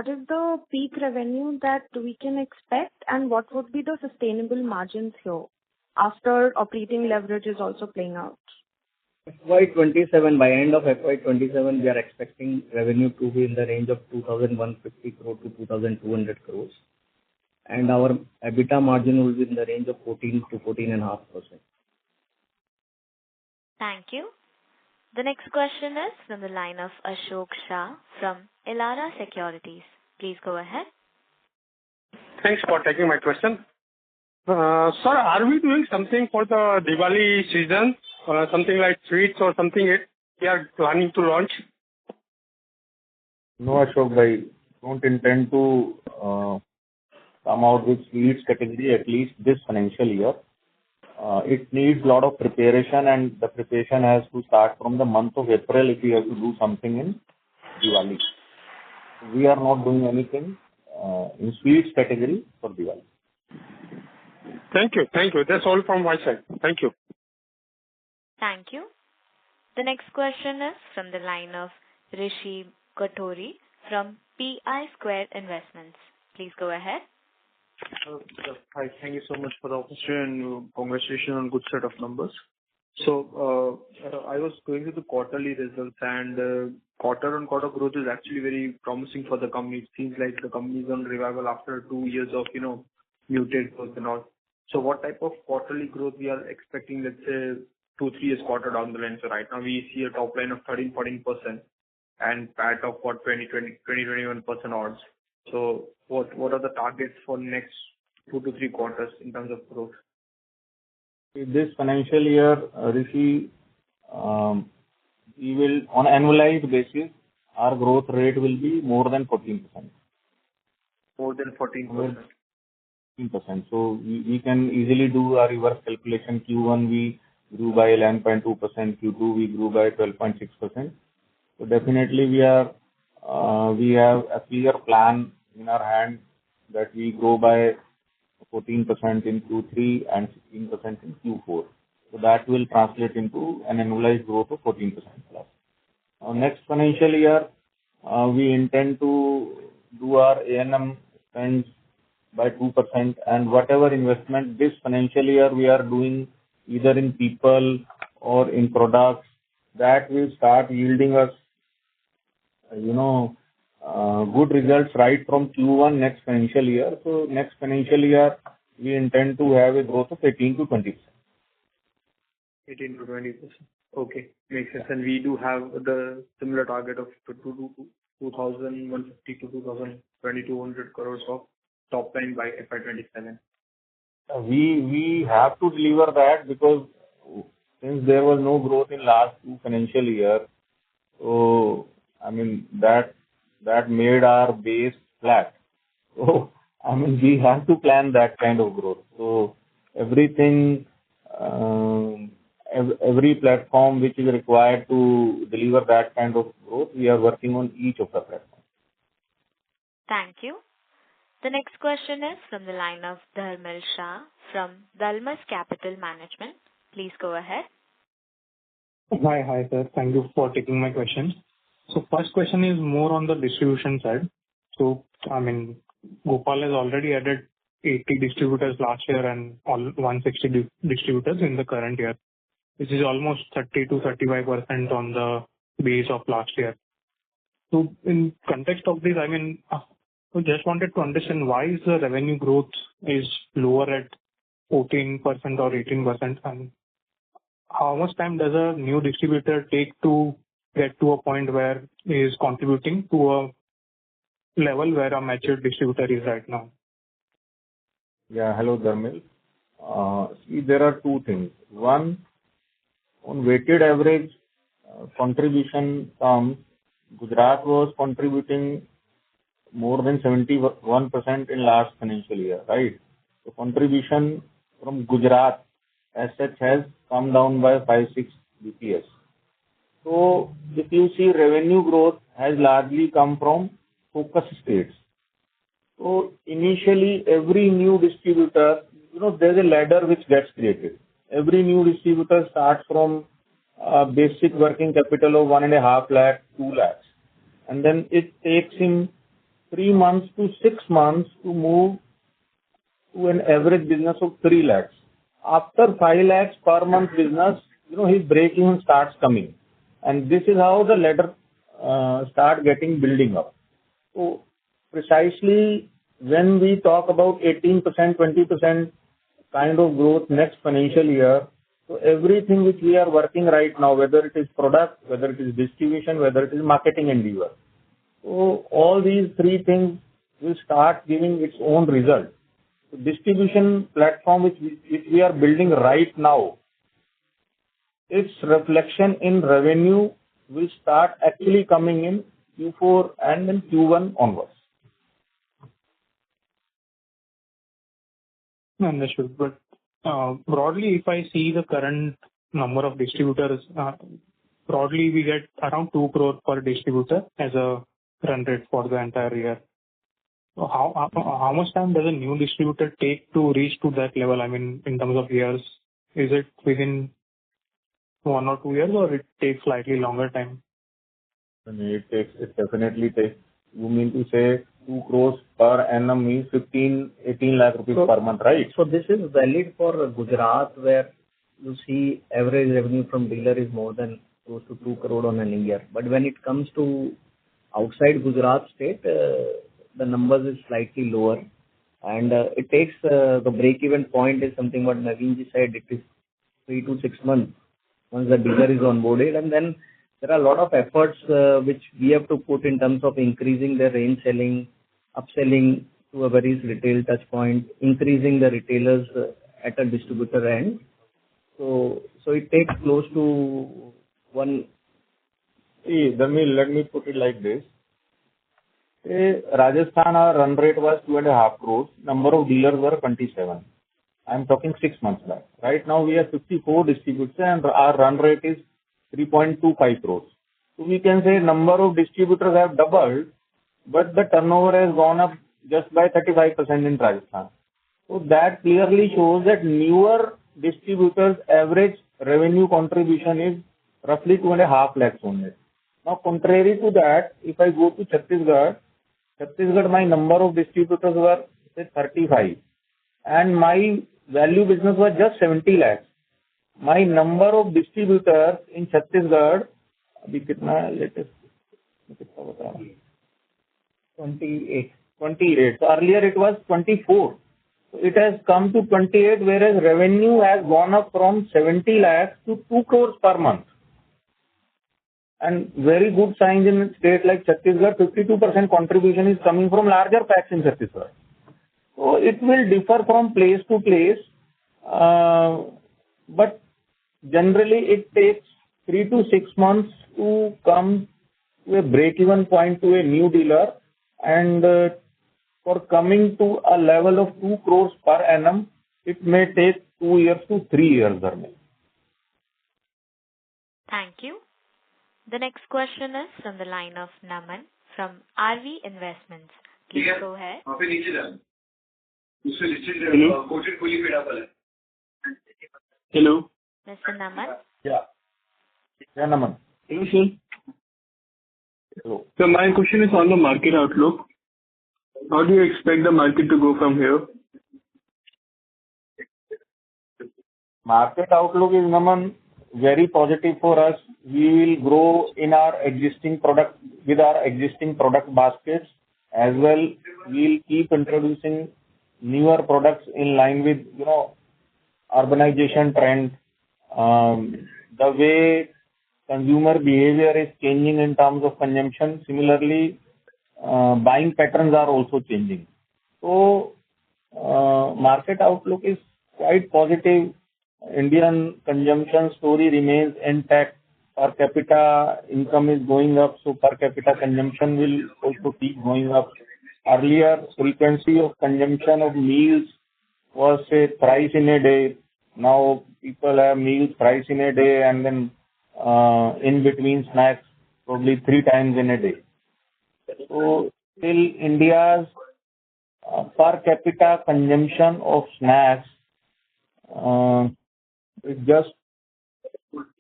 is the peak revenue that we can expect, and what would be the sustainable margins here after operating leverage is also playing out? FY'27, by end of FY'27, we are expecting revenue to be in the range of 2,150 crore to 2,200 crores. And our EBITDA margin will be in the range of 14 to 14.5%. Thank you. The next question is from the line of Ashok Shah from Elara Securities. Please go ahead. Thanks for taking my question. Sir, are we doing something for the Diwali season? Something like sweets or something we are planning to launch? No, Ashok bhai, don't intend to come out with sweets category at least this financial year. It needs a lot of preparation, and the preparation has to start from the month of April if we have to do something in Diwali. We are not doing anything in sweets category for Diwali. Thank you. Thank you. That's all from my side. Thank you. Thank you. The next question is from the line of Rishi Katori from PI Square Investments. Please go ahead. Hi, thank you so much for the opportunity and congratulations on good set of numbers. So I was going through the quarterly results, and quarter-on-quarter growth is actually very promising for the company. It seems like the company is on revival after 2 years of muted growth and all. So what type of quarterly growth we are expecting, let's say 2-3 years quarter down the line? So right now we see a top line of 13-14% and PAT of 20-21% odds. So what are the targets for next 2 to 3 quarters in terms of growth? This financial year, Rishi, we will, on annualized basis, our growth rate will be more than 14%. More than 14%. 14%. So we can easily do a reverse calculation. Q1 we grew by 11.2%. Q2 we grew by 12.6%. So definitely we have a clear plan in our hand that we grow by 14% in Q3 and 16% in Q4. So that will translate into an annualized growth of 14% plus. Next financial year, we intend to do our A&M spends by 2%, and whatever investment this financial year we are doing either in people or in products, that will start yielding us good results right from Q1 next financial year. So next financial year, we intend to have a growth of 18 to 20%. 18 to 20%. Okay, makes sense. And we do have the similar target of 2,150 to 2,200 crores of top line by FY'27. We have to deliver that because since there was no growth in last 2 financial years, so I mean that made our base flat. So I mean we have to plan that kind of growth. So everything, every platform which is required to deliver that kind of growth, we are working on each of the platforms. Thank you. The next question is from the line of Dharmil Shah from Dalmas Capital Management. Please go ahead. Hi, sir. Thank you for taking my question. So first question is more on the distribution side. So, I mean, Gopal has already added 80 distributors last year and 160 distributors in the current year, which is almost 30 to 35% on the base of last year. So in context of this, I mean, I just wanted to understand why is the revenue growth is lower at 14% or 18%, and how much time does a new distributor take to get to a point where it is contributing to a level where a mature distributor is right now? Yeah. Hello, Dharmil. See, there are two things. One, on weighted average contribution terms, Gujarat was contributing more than 71% in last financial year, right? The contribution from Gujarat as such has come down by 5-6 BPS. So if you see, revenue growth has largely come from focus states. So initially, every new distributor, there's a ladder which gets created. Every new distributor starts from basic working capital of 1.5 lakh, 2 lakhs. And then it takes him 3 months to 6 months to move to an average business of 3 lakhs. After 5 lakhs per month business, his break-even starts coming. And this is how the ladder start getting building up. So precisely when we talk about 18%, 20% kind of growth next financial year, so everything which we are working right now, whether it is product, whether it is distribution, whether it is marketing endeavor, so all these three things will start giving its own result. The distribution platform which we are building right now, its reflection in revenue will start actually coming in Q4 and then Q1 onwards. Understood. But broadly, if I see the current number of distributors, broadly we get around 2 crore per distributor as a run rate for the entire year. So how much time does a new distributor take to reach to that level? I mean, in terms of years, is it within 1 or 2 years, or it takes slightly longer time? It definitely takes. You mean to say 2 crores per annum means 18 lakh rupees per month, right? So this is valid for Gujarat, where you see average revenue from dealer is more than close to 2 crore on an year. But when it comes to outside Gujarat state, the numbers is slightly lower. And it takes the break-even point is something what Naveen ji said, it is 3 to 6 months once the dealer is onboarded. And then there are a lot of efforts which we have to put in terms of increasing the range selling, upselling to a various retail touch point, increasing the retailers at a distributor end. So it takes close to one. See, let me put it like this. Rajasthan, our run rate was 2.5 crores. Number of dealers were 27. I'm talking 6 months back. Right now we have 54 distributors and our run rate is 3.25 crores. So we can say number of distributors have doubled, but the turnover has gone up just by 35% in Rajasthan. So that clearly shows that newer distributors' average revenue contribution is roughly 2.5 lakhs only. Now, contrary to that, if I go to Chhattisgarh, my number of distributors were say 35, and my value business was just 70 lakhs. My number of distributors in Chhattisgarh, abhi kitna latest? 28. So earlier it was 24. So it has come to 28, whereas revenue has gone up from 70 lakhs to 2 crores per month. And very good signs in a state like Chhattisgarh, 52% contribution is coming from larger packs in Chhattisgarh. So it will differ from place to place, but generally it takes 3 to 6 months to come to a break-even point to a new dealer, and for coming to a level of 2 crores per annum, it may take 2 years to 3 years, Dharmil. Thank you. The next question is from the line of Naman from RV Investments. Please go ahead. Hello. Hello. Mr. Naman? Yeah, Naman. Hello, sir. Hello. So my question is on the market outlook. How do you expect the market to go from here? Market outlook is, Naman, very positive for us. We will grow in our existing product with our existing product baskets as well. We'll keep introducing newer products in line with urbanization trend. The way consumer behavior is changing in terms of consumption. Similarly, buying patterns are also changing. So, market outlook is quite positive. Indian consumption story remains intact. Per capita income is going up, so per capita consumption will also keep going up. Earlier, frequency of consumption of meals was, say, thrice in a day. Now, people have meals thrice in a day and then in between snacks, probably 3 times in a day. So, still India's per capita consumption of snacks is just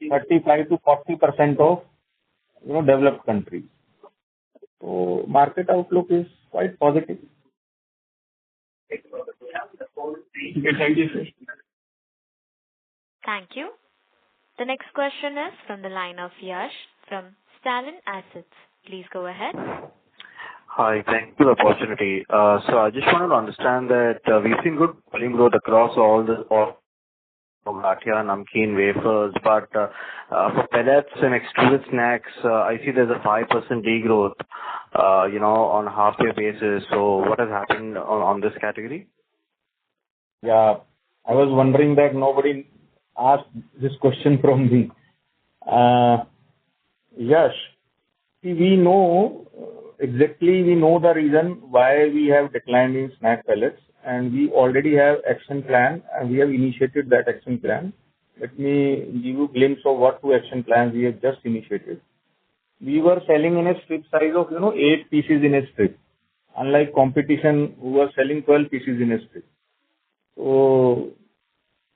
35 to 40% of developed countries. So market outlook is quite positive. Okay, thank you, sir. Thank you. The next question is from the line of Yash from Stalin Assets. Please go ahead. Hi, thank you for the opportunity. So I just wanted to understand that we've seen good volume growth across all Gatia, namkeen, wafers, but for pellets and extruded snacks, I see there's a 5% degrowth, on a half-year basis. So what has happened on this category? Yeah, I was wondering that nobody asked this question from me. Yes, we know the reason why we have declined in snack pellets, and we already have action plan, and we have initiated that action plan. Let me give you a glimpse of what 2 action plans we have just initiated. We were selling in a strip size of 8 pieces in a strip, unlike competition who was selling 12 pieces in a strip. So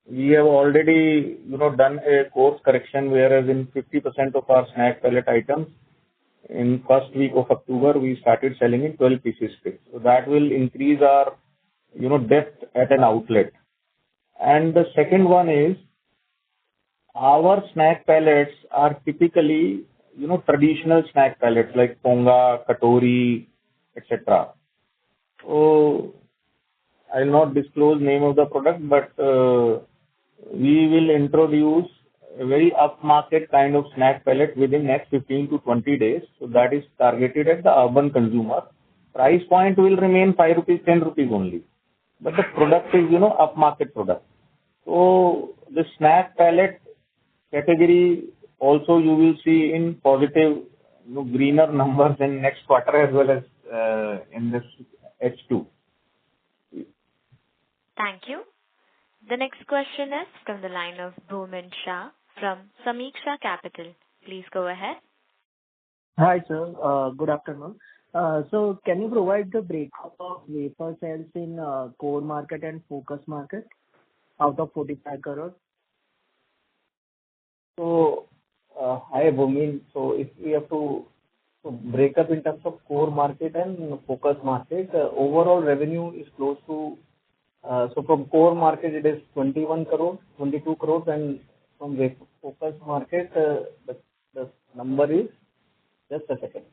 we have already done a course correction, whereas in 50% of our snack pellet items, in first week of October, we started selling in 12 pieces strips. So that will increase our depth at an outlet. And the second one is, our snack pellets are typically traditional snack pellets like ponga, katori, etc. So I'll not disclose name of the product, but we will introduce a very upmarket kind of snack pellet within next 15 to 20 days. So that is targeted at the urban consumer. Price point will remain 5 rupees, 10 rupees only. But the product is, upmarket product. So the snack pellet category also you will see in positive, greener numbers in next quarter as well as in this H2. Thank you. The next question is from the line of Bhumin Shah from Samiksha Capital. Please go ahead. Hi, sir. Good afternoon. So can you provide the breakup of wafer sales in core market and focus market out of 45 crore? So, hi Bhumin. So if we have to break up in terms of core market and focus market, overall revenue is close to, so from core market it is 21 crores, 22 crores, and from focus market the number is, just a second,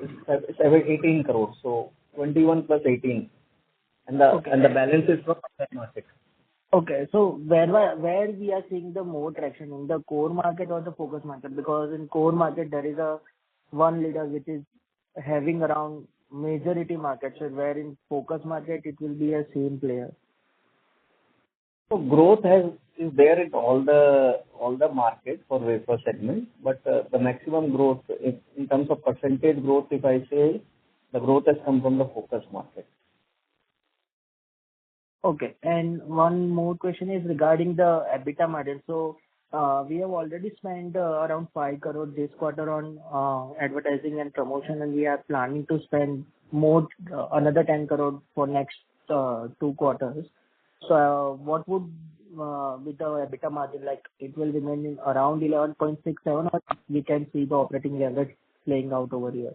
it's 18 crores. So 21 plus 18, and the balance is from other market. Okay, so where we are seeing the more traction, in the core market or the focus market? Because in core market there is a one leader which is having around majority market share, where in focus market it will be a same player. So growth is there in all the market for wafer segment, but the maximum growth in terms of percentage growth, if I say, the growth has come from the focus market. Okay, and one more question is regarding the EBITDA margin. So we have already spent around 5 crore this quarter on advertising and promotion, and we are planning to spend more, another 10 crore for next 2 quarters. So what would be the EBITDA margin, like it will remain in around 11.67, or we can see the operating leverage playing out over here?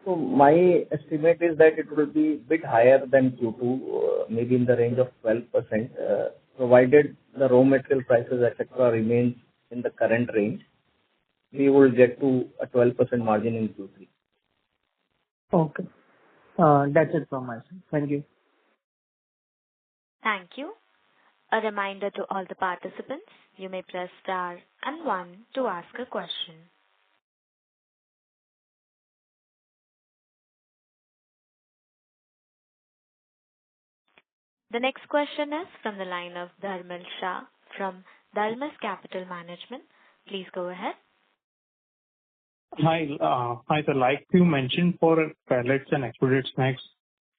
So my estimate is that it will be a bit higher than Q2, maybe in the range of 12%, provided the raw material prices, etc., remains in the current range. We will get to a 12% margin in Q3. Okay, that's it from my side. Thank you. Thank you. A reminder to all the participants, you may press star and 1 to ask a question. The next question is from the line of Dharmil Shah from Dalmas Capital Management. Please go ahead. Hi, sir. Like you mentioned, for pellets and extruded snacks,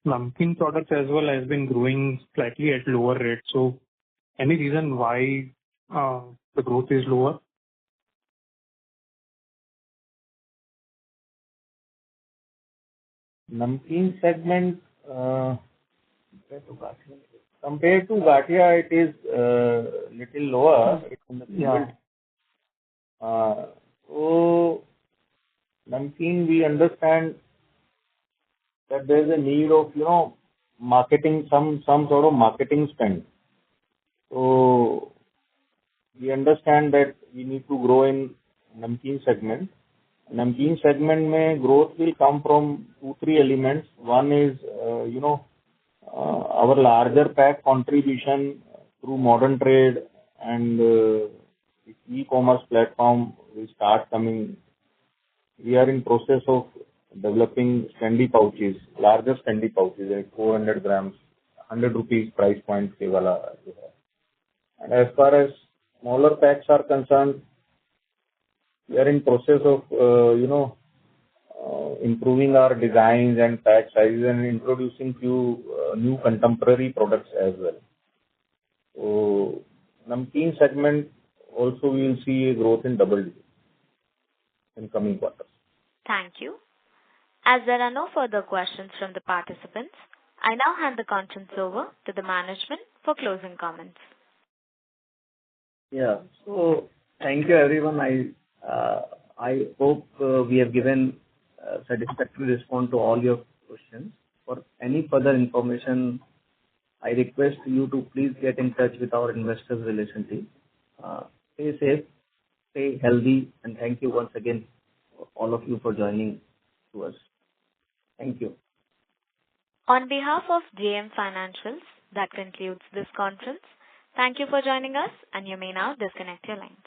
namkeen products as well has been growing slightly at lower rate. So any reason why the growth is lower? Namkeen segment, compared to Gatia, it is little lower. It's in the Yeah. So Namkeen, we understand that there is a need of, marketing, some sort of marketing spend. So we understand that we need to grow in Namkeen segment. Namkeen segment mein growth will come from 2-3 elements. One is, our larger pack contribution through modern trade and e-commerce platform will start coming. We are in process of developing standy pouches, larger standy pouches, like 400 grams, 100 rupees price point ke wala jo hai. And as far as smaller packs are concerned, we are in process of, improving our designs and pack sizes and introducing few new contemporary products as well. So, Namkeen segment also we will see a growth in double digits in coming quarters. Thank you. As there are no further questions from the participants, I now hand the conference over to the management for closing comments. Yeah. So thank you, everyone. I hope we have given satisfactory response to all your questions. For any further information, I request you to please get in touch with our investors relation team. Stay safe, stay healthy, and thank you once again, all of you, for joining to us. Thank you. On behalf of JM Financials, that concludes this conference. Thank you for joining us, and you may now disconnect your lines.